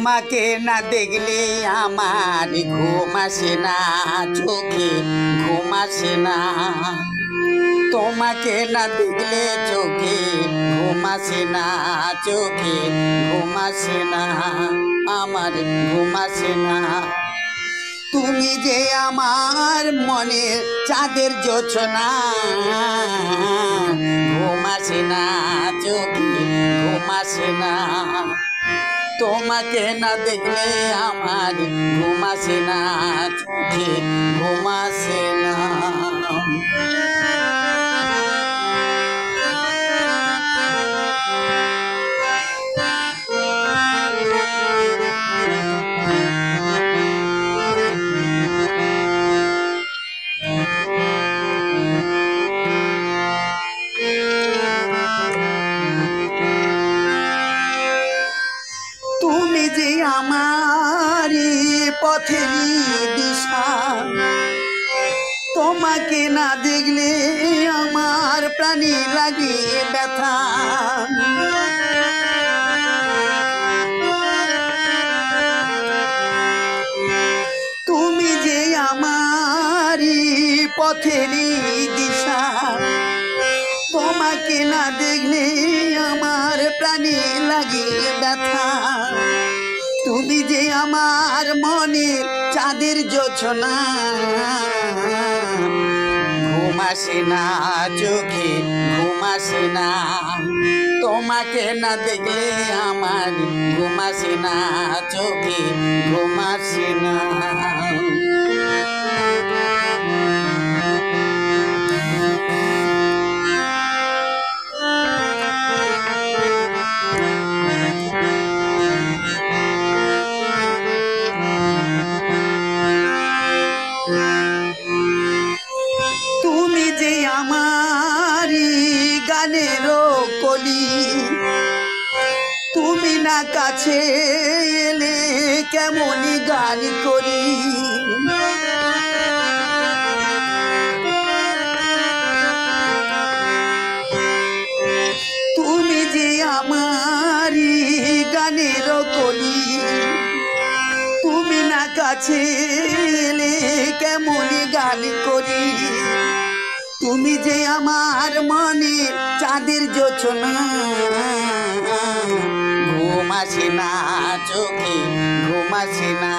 তোমাকে না দেখলে আমার ঘুম আসে না, চোখে ঘুম আসে না। তোমাকে না দেখলে চোখে ঘুম আসে না, চোখে ঘুম আসে না, আমার ঘুম আসে না। তুমি যে আমার মনের চাঁদের জোছনা, ঘুম আসে না, চোখে ঘুম আসে না। তোমাকে না দেখলে আমার ঘুম আসে না, চোখে ঘুম আসে না। তুমি যে আমার পথেরই দিশা, তোমাকে না দেখলে আমার প্রাণী লাগে ব্যথা। তুমি যে আমার পথেরই দিশা, তোমাকে না দেখলে আমার প্রাণী লাগে ব্যথা। তুমি যে আমার মনের চাঁদের জোছনা, ঘুম আসে না, চোখে ঘুম আসে না। তোমাকে না দেখলে আমার ঘুম আসে না, চোখে ঘুম আসে না। তুমি যে আমার গানের কলি, তুমি না কাছে এলে কেমন গান করি। তুমি যে আমার গানের কলি, তুমি না কাছে এলে কেমন গান করি। তুমি যে আমার মনে চাঁদের জোছনা, ঘুম আসে না, চোখে ঘুম আসে না।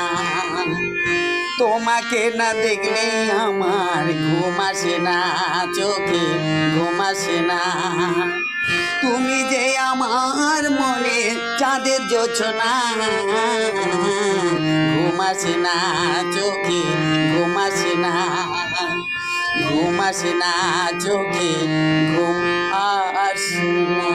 তোমাকে না দেখলে আমার ঘুম আসে না, চোখে ঘুম আসে না। তুমি যে আমার মনে চাঁদের জোছনা, ঘুম আসে না, চোখে ঘুম আসে না, ঘুম আসে না, চোখে ঘুম আসে না।